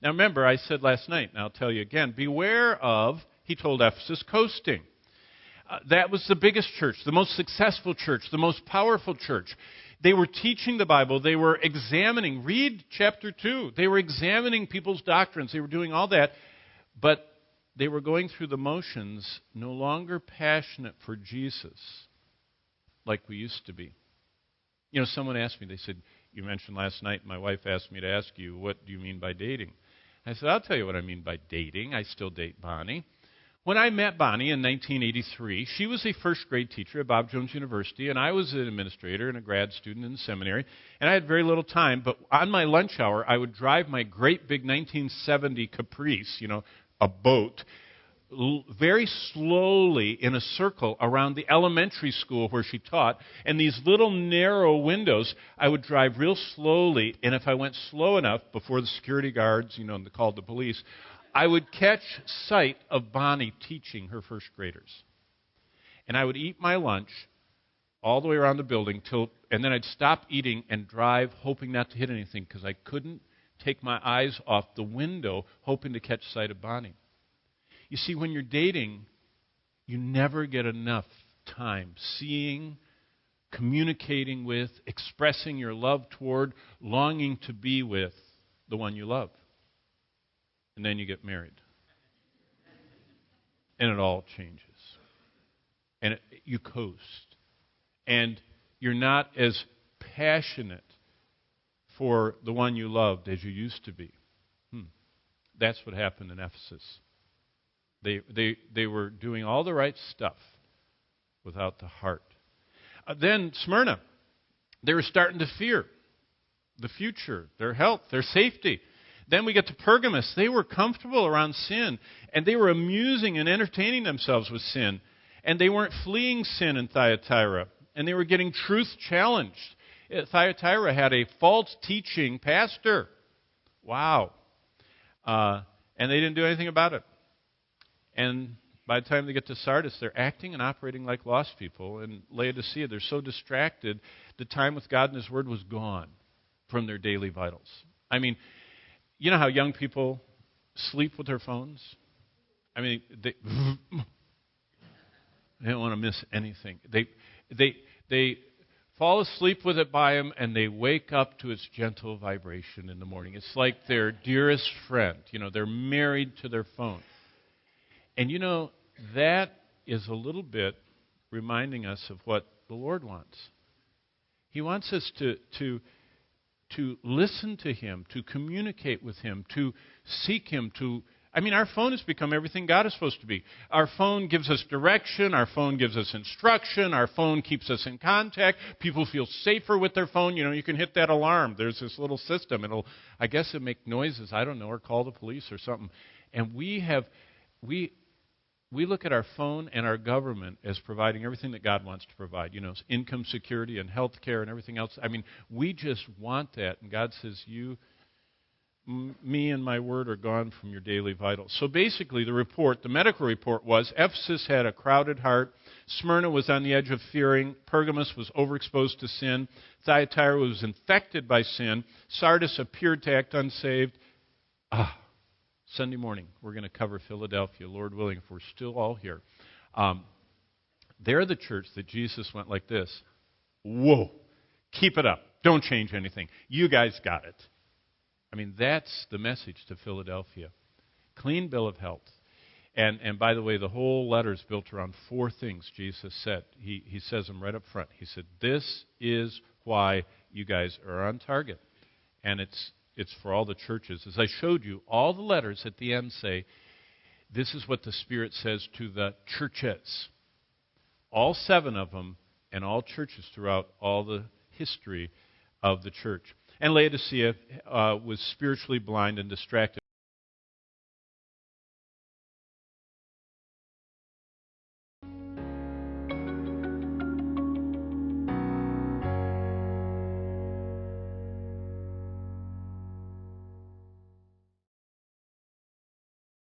Now remember, I said last night, and I'll tell you again, beware of, he told Ephesus, coasting. That was the biggest church, the most successful church, the most powerful church. They were teaching the Bible. They were examining. Read chapter 2. They were examining people's doctrines. They were doing all that. But they were going through the motions, no longer passionate for Jesus like we used to be. You know, someone asked me, they said, you mentioned last night, my wife asked me to ask you, what do you mean by dating? I said, I'll tell you what I mean by dating. I still date Bonnie. When I met Bonnie in 1983, she was a first grade teacher at Bob Jones University, and I was an administrator and a grad student in the seminary, and I had very little time, but on my lunch hour, I would drive my great big 1970 Caprice, a boat, very slowly in a circle around the elementary school where she taught, and these little narrow windows, I would drive real slowly, and if I went slow enough before the security guards, and they called the police, I would catch sight of Bonnie teaching her first graders. And I would eat my lunch all the way around the building, and then I'd stop eating and drive, hoping not to hit anything, because I couldn't take my eyes off the window, hoping to catch sight of Bonnie. You see, when you're dating, you never get enough time seeing, communicating with, expressing your love toward, longing to be with the one you love. And then you get married. And it all changes. And you coast. And you're not as passionate for the one you loved as you used to be. That's what happened in Ephesus. They were doing all the right stuff without the heart. Then Smyrna. They were starting to fear the future, their health, their safety. Then we get to Pergamos. They were comfortable around sin, and they were amusing and entertaining themselves with sin. And they weren't fleeing sin in Thyatira, and they were getting truth challenged. Thyatira had a false teaching pastor. Wow. And they didn't do anything about it. And by the time they get to Sardis, they're acting and operating like lost people. And Laodicea, they're so distracted, the time with God and His Word was gone from their daily vitals. I mean, you know how young people sleep with their phones? I mean, they don't want to miss anything. They fall asleep with it by them, and they wake up to its gentle vibration in the morning. It's like their dearest friend. They're married to their phone. And that is a little bit reminding us of what the Lord wants. He wants us to listen to Him, to communicate with Him, to seek Him, our phone has become everything God is supposed to be. Our phone gives us direction. Our phone gives us instruction. Our phone keeps us in contact. People feel safer with their phone. You can hit that alarm. There's this little system. It'll make noises, I don't know, or call the police or something. And we look at our phone and our government as providing everything that God wants to provide, income security and health care and everything else. We just want that. And God says, me and my word are gone from your daily vitals. So basically the medical report was Ephesus had a crowded heart. Smyrna was on the edge of fearing. Pergamos was overexposed to sin. Thyatira was infected by sin. Sardis appeared to act unsaved. Sunday morning, we're going to cover Philadelphia, Lord willing, if we're still all here. They're the church that Jesus went like this. Whoa, keep it up. Don't change anything. You guys got it. That's the message to Philadelphia. Clean bill of health. And by the way, the whole letter is built around 4 things Jesus said. He says them right up front. He said, this is why you guys are on target. And it's for all the churches. As I showed you, all the letters at the end say, this is what the Spirit says to the churches. All 7 of them, and all churches throughout all the history of the church. And Laodicea was spiritually blind and distracted.